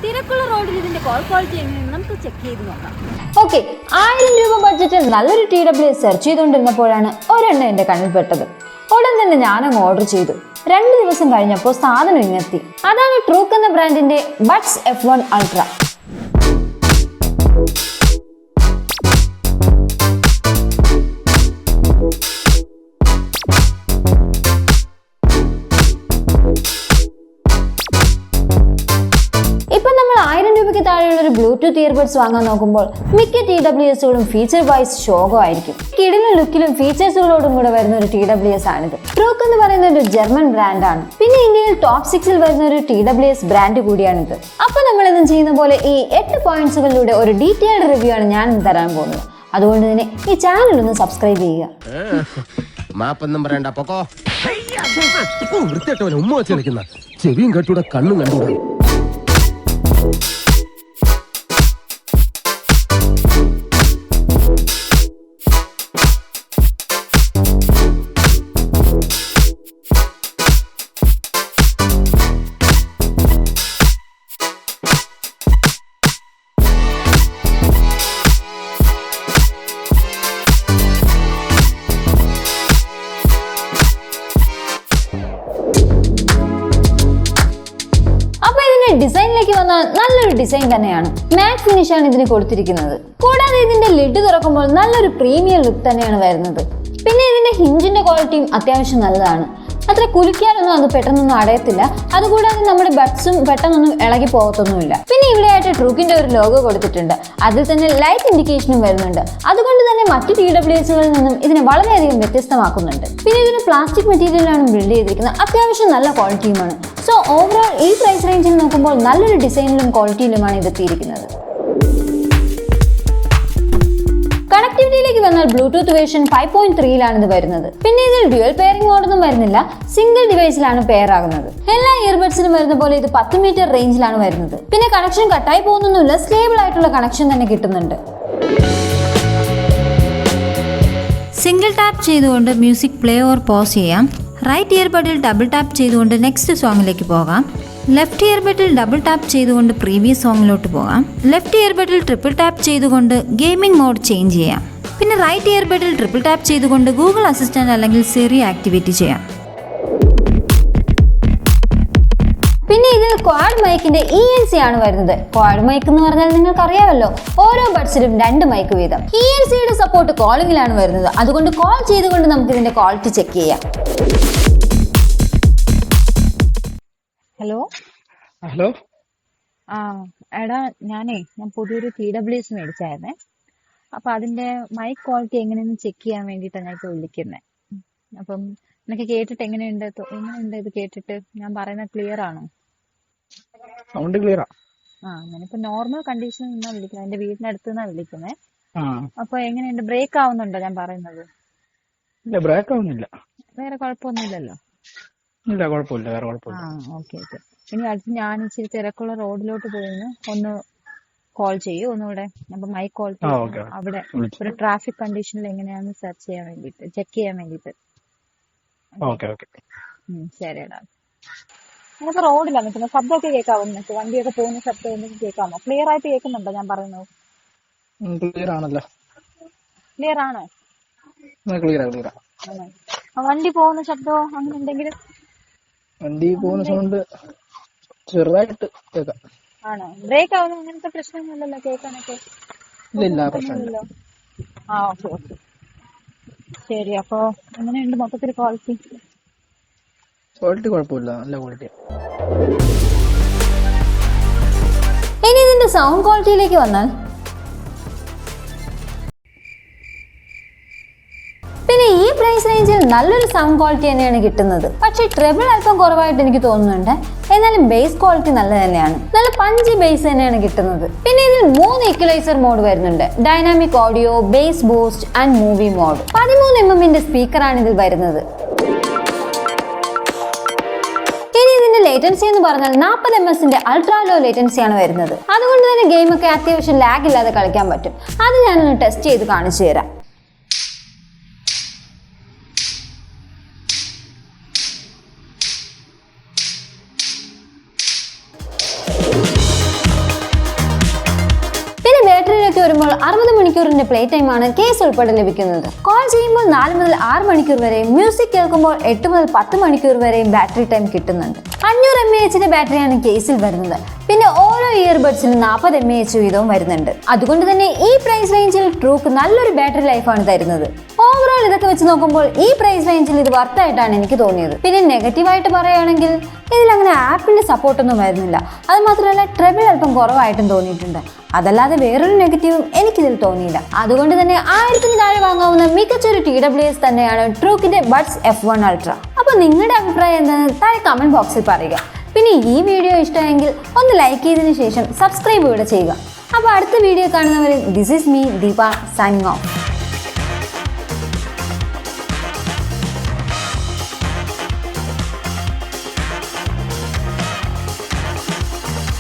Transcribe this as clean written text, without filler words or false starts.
തിരക്കുള്ള റോഡിൽ ഇതിന്റെ കോൾ ക്വാളിറ്റി എങ്ങനെയെന്ന് നമുക്ക് ചെക്ക് ചെയ്ത് നോക്കാം. ഓക്കെ, 1000 രൂപ ബഡ്ജറ്റിൽ നല്ലൊരു TW സെർച്ച് ചെയ്തുകൊണ്ടിരുന്നപ്പോഴാണ് ഒരെണ്ണം എൻ്റെ കണ്ണിൽ പെട്ടത്. ഉടൻ തന്നെ ഞാനങ്ങ് ഓർഡർ ചെയ്തു. 2 ദിവസം കഴിഞ്ഞപ്പോൾ സാധനം ഇങ്ങെത്തി. അതാണ് ട്രൂക്ക് എന്ന ബ്രാൻഡിന്റെ ബഡ്സ് F1 അൾട്ര. ഇപ്പൊ നമ്മൾ 1000 രൂപയ്ക്ക് താഴെയുള്ള ഒരു ബ്ലൂടൂത്ത് ഇയർബഡ്സ് വാങ്ങാൻ നോക്കുമ്പോൾ മിക്ക TWSകളും ഫീച്ചർ വൈസ് ശോകം ആയിരിക്കും. കിടിലൻ ലുക്കിലും ഫീച്ചേഴ്സുകളോടും കൂടെ വരുന്ന ഒരു TWS ആണിത്. ട്രൂക്ക് എന്ന് പറയുന്ന ഒരു ജർമ്മൻ ബ്രാൻഡാണ്. പിന്നെ ഇന്ത്യയിൽ ടോപ്പ് 6ൽ വരുന്ന ഒരു TWS ബ്രാൻഡ് കൂടിയാണിത്. അപ്പൊ നമ്മൾ ഇന്നും ചെയ്യുന്ന പോലെ ഈ 8 പോയിന്റ്സുകളിലൂടെ ഒരു ഡീറ്റെയിൽഡ് റിവ്യൂ ആണ് ഞാൻ തരാൻ പോകുന്നത്. അതുകൊണ്ട് തന്നെ ഈ ചാനൽ ഒന്ന് സബ്സ്ക്രൈബ് ചെയ്യുക. ചെവിയും കെട്ടൂടെ കണ്ണും കണ്ടൂടാ. ഡിസൈനിലേക്ക് വന്നാൽ നല്ലൊരു ഡിസൈൻ തന്നെയാണ്. മാറ്റ് ഫിനിഷ് ആണ് ഇതിന് കൊടുത്തിരിക്കുന്നത്. കൂടാതെ ഇതിന്റെ ലിഡ് തുറക്കുമ്പോൾ നല്ലൊരു പ്രീമിയം ലുക്ക് തന്നെയാണ് വരുന്നത്. പിന്നെ ഇതിന്റെ ഹിഞ്ചിന്റെ ക്വാളിറ്റിയും അത്യാവശ്യം നല്ലതാണ്. അത്ര കുലുക്കിയാലൊന്നും അത് പെട്ടെന്നൊന്നും അടയത്തില്ല. അതുകൂടാതെ നമ്മുടെ ബഡ്സും പെട്ടെന്നൊന്നും ഇളകി പോകത്തൊന്നുമില്ല. പിന്നെ ഇവിടെയായിട്ട് ട്രൂക്കിന്റെ ഒരു ലോഗോ കൊടുത്തിട്ടുണ്ട്. അതിൽ തന്നെ ലൈറ്റ് ഇൻഡിക്കേഷനും വരുന്നുണ്ട്. അതുകൊണ്ട് തന്നെ മറ്റു TWSകളിൽ നിന്നും ഇതിനെ വളരെയധികം വ്യത്യസ്തമാക്കുന്നുണ്ട്. പിന്നെ ഇതിന് പ്ലാസ്റ്റിക് മെറ്റീരിയലാണ് ബിൽഡ് ചെയ്തിരിക്കുന്നത്. അത്യാവശ്യം നല്ല ക്വാളിറ്റിയുമാണ്. സോ ഓവറോൾ ഈ പ്രൈസ് റേഞ്ചിൽ നോക്കുമ്പോൾ നല്ലൊരു ഡിസൈനിലും ക്വാളിറ്റിയിലുമാണ് ഇത് എത്തിയിരിക്കുന്നത്. കണക്ടിവിറ്റിയിലേക്ക് വന്നാൽ ബ്ലൂടൂത്ത് വേർഷൻ 5.3ലാണ് ഇത് വരുന്നത്. പിന്നെ ഇതിൽ ഡ്യുവൽ പെയറിംഗ് മോഡൊന്നും വരുന്നില്ല. സിംഗിൾ ഡിവൈസിലാണ് പെയർ ആകുന്നത്. എല്ലാ ഇയർബഡ്സിനും വരുന്ന പോലെ ഇത് 10 മീറ്റർ റേഞ്ചിലാണ് വരുന്നത്. പിന്നെ കണക്ഷൻ കട്ടായി പോകുന്നൊന്നുമില്ല. സ്റ്റേബിൾ ആയിട്ടുള്ള കണക്ഷൻ തന്നെ കിട്ടുന്നുണ്ട്. സിംഗിൾ ടാപ്പ് ചെയ്തുകൊണ്ട് മ്യൂസിക് പ്ലേ ഓർ പോസ് ചെയ്യാം. റൈറ്റ് ഇയർബഡിൽ ഡബിൾ ടാപ്പ് ചെയ്തുകൊണ്ട് നെക്സ്റ്റ് സോങ്ങിലേക്ക് പോകാം. ലെഫ്റ്റ് ഇയർബഡിൽ ഡബിൾ ടാപ്പ് ചെയ്തുകൊണ്ട് പ്രീവിയസ് സോങ്ങിലോട്ട് പോകാം. ലെഫ്റ്റ് ഇയർബഡിൽ ട്രിപ്പിൾ ടാപ്പ് ചെയ്തുകൊണ്ട് ഗെയിമിംഗ് മോഡ് ചേഞ്ച് ചെയ്യാം. പിന്നെ റൈറ്റ് ഇയർബഡിൽ ട്രിപ്പിൾ ടാപ്പ് ചെയ്തുകൊണ്ട് ഗൂഗിൾ അസിസ്റ്റന്റ് അല്ലെങ്കിൽ സിറി ആക്ടിവേറ്റ് ചെയ്യാം. പിന്നെ ഇതിൽ ക്വാഡ് മൈക്കിന്റെ ENC ആണ് വരുന്നത്. ക്വാഡ് മൈക്ക് എന്ന് പറഞ്ഞാൽ നിങ്ങൾക്ക് അറിയാമല്ലോ, ഓരോ ബഡ്സിലും 2 മൈക്ക് വീതം. ENCയുടെ സപ്പോർട്ട് കോളിംഗിലാണ് വരുന്നത്. അതുകൊണ്ട് കോൾ ചെയ്തുകൊണ്ട് നമുക്ക് ഇതിന്റെ ക്വാളിറ്റി ചെക്ക് ചെയ്യാം. Hello hello. എടാ ഞാൻ പുതിയൊരു TWS മേടിച്ചായിരുന്നേ. അപ്പൊ അതിന്റെ മൈക്ക് ക്വാളിറ്റി എങ്ങനെയെന്ന് ചെക്ക് ചെയ്യാൻ വേണ്ടിയിട്ടാണ് ഞാൻ ഇപ്പൊ വിളിക്കുന്നത്. അപ്പം നിനക്ക് കേട്ടിട്ട് എങ്ങനെയുണ്ട് ഇത് കേട്ടിട്ട്? ഞാൻ പറയുന്നത് ക്ലിയർ ആണോ? സൗണ്ട് ക്ലിയറാ. ഞാനിപ്പോ നോർമൽ കണ്ടീഷനിൽ നിന്നാ വിളിക്കുന്നത്. എന്റെ വീടിനടുത്ത് നിന്നാ വിളിക്കുന്നത്. അപ്പൊ എങ്ങനെയുണ്ട്? ബ്രേക്ക് ആവുന്നുണ്ടോ ഞാൻ പറയുന്നത്? ഇല്ല, ബ്രേക്ക് ആവുന്നില്ല. വേറെ കുഴപ്പമൊന്നുമില്ലല്ലോ? ഇല്ല, കുഴപ്പമില്ല, വേറെ കുഴപ്പമില്ല. ഓക്കെ. ഇനി അടുത്ത് ഞാൻ ഇച്ചിരി തിരക്കുള്ള റോഡിലോട്ട് പോയിന്ന് ഒന്ന് കോൾ ചെയ്യൂ ഒന്നുകൂടെ. അപ്പൊ മൈക്ക് ക്വാളിറ്റി അവിടെ ഒരു ട്രാഫിക് കണ്ടീഷനിൽ എങ്ങനെയാണെന്ന് സെർച്ച് ചെയ്യാൻ വേണ്ടിട്ട്, ചെക്ക് ചെയ്യാൻ വേണ്ടിട്ട്. ശരിയടാ. ഞാനിപ്പോ റോഡിലാണ് നിൽക്കുന്നത്. ശബ്ദമൊക്കെ കേൾക്കാവോ നിനക്ക്? വണ്ടിയൊക്കെ പോകുന്ന ശബ്ദം എന്തെങ്കിലും കേൾക്കാമോ? ക്ലിയർ ആയിട്ട് കേൾക്കുന്നുണ്ടോ ഞാൻ പറയുന്നത്? ക്ലിയർ ആണല്ലോ. ക്ലിയർ ആണോ? ക്ലിയർ. വണ്ടി പോകുന്ന ശബ്ദമോ അങ്ങനെ എന്തെങ്കിലും? വണ്ടി പോകുന്ന സൗണ്ട് ചെറുതായിട്ട് കേൾക്കാം. ആണോ? ബ്രേക്ക് ആവുന്ന അങ്ങനത്തെ പ്രശ്നമൊന്നുമില്ലല്ലോ കേൾക്കാനൊക്കെ? ഇല്ല, പ്രശ്നമില്ല. ഓക്കെ. ശരി. അപ്പൊ എങ്ങനെയുണ്ട് മൊത്തത്തിൽ ക്വാളിറ്റി? കുഴപ്പമില്ല, നല്ല ക്വാളിറ്റി. ഇനി ഇതിന്റെ സൗണ്ട് ക്വാളിറ്റിയിലേക്ക് വന്നാൽ, പിന്നെ ഈ പ്രൈസ് റേഞ്ചിൽ നല്ലൊരു സൗണ്ട് ക്വാളിറ്റി തന്നെയാണ് കിട്ടുന്നത്. പക്ഷേ ട്രെബിൾ അല്പം കുറവായിട്ട് എനിക്ക് തോന്നുന്നുണ്ട്. എന്നാലും ബേസ് ക്വാളിറ്റി നല്ല തന്നെയാണ്. നല്ല പഞ്ചി ബേസ് തന്നെയാണ് കിട്ടുന്നത്. പിന്നെ ഇതിൽ 3 ഇക്വലൈസർ മോഡ് വരുന്നുണ്ട്. Dynamic audio, bass boost and movie mode. 13mm സ്പീക്കറാണ് ഇതിൽ വരുന്നത്. ഇനി ഇതിന്റെ ലേറ്റൻസി എന്ന് പറഞ്ഞാൽ 40 ms അൾട്രാ ലോ ലേറ്റൻസി ആണ് വരുന്നത്. അതുകൊണ്ട് തന്നെ ഗെയിമൊക്കെ അത്യാവശ്യം ലാഗ് ഇല്ലാതെ കളിക്കാൻ പറ്റും. അത് ഞാനൊന്ന് ടെസ്റ്റ് ചെയ്ത് കാണിച്ചു തരാം. 60 മണിക്കൂറിന്റെ പ്ലേ ടൈമാണ് കേസ് ഉൾപ്പെടെ ലഭിക്കുന്നത്. കോൾ ചെയ്യുമ്പോൾ 4 മുതൽ 6 മണിക്കൂർ വരെയും മ്യൂസിക് കേൾക്കുമ്പോൾ 8 മുതൽ 10 മണിക്കൂർ വരെയും ബാറ്ററി ടൈം കിട്ടുന്നുണ്ട്. 500 mAh ബാറ്ററിയാണ് കേസിൽ വരുന്നത്. പിന്നെ ഓരോ ഇയർബഡ്സിനും 40 mAh വീതവും വരുന്നുണ്ട്. അതുകൊണ്ട് തന്നെ ഈ പ്രൈസ് റേഞ്ചിൽ ട്രൂക്ക് നല്ലൊരു ബാറ്ററി ലൈഫാണ് തരുന്നത്. ഓവറോൾ ഇതൊക്കെ വെച്ച് നോക്കുമ്പോൾ ഈ പ്രൈസ് റേഞ്ചിൽ ഇത് വർത്തായിട്ടാണ് എനിക്ക് തോന്നിയത്. പിന്നെ നെഗറ്റീവായിട്ട് പറയുകയാണെങ്കിൽ ഇതിൽ അങ്ങനെ ആപ്പിന്റെ സപ്പോർട്ടൊന്നും വരുന്നില്ല. അത് മാത്രമല്ല ട്രെബിൾ അല്പം കുറവായിട്ടും തോന്നിയിട്ടുണ്ട്. അതല്ലാതെ വേറൊരു നെഗറ്റീവും എനിക്കിതിൽ തോന്നിയില്ല. അതുകൊണ്ട് തന്നെ 1000-ന് താഴെ വാങ്ങാവുന്ന മികച്ചൊരു TWS തന്നെയാണ് ട്രൂക്കിന്റെ ബഡ്സ് F1 Ultra. അപ്പോൾ നിങ്ങളുടെ അഭിപ്രായം എന്താണെന്ന് താഴെ കമന്റ് ബോക്സിൽ പറയുക. പിന്നെ ഈ വീഡിയോ ഇഷ്ടമായെങ്കിൽ ഒന്ന് ലൈക്ക് ചെയ്തതിനു ശേഷം സബ്സ്ക്രൈബ് കൂടെ ചെയ്യുക. അപ്പോൾ അടുത്ത വീഡിയോ കാണുന്നവരെ this is me Deepa signing off.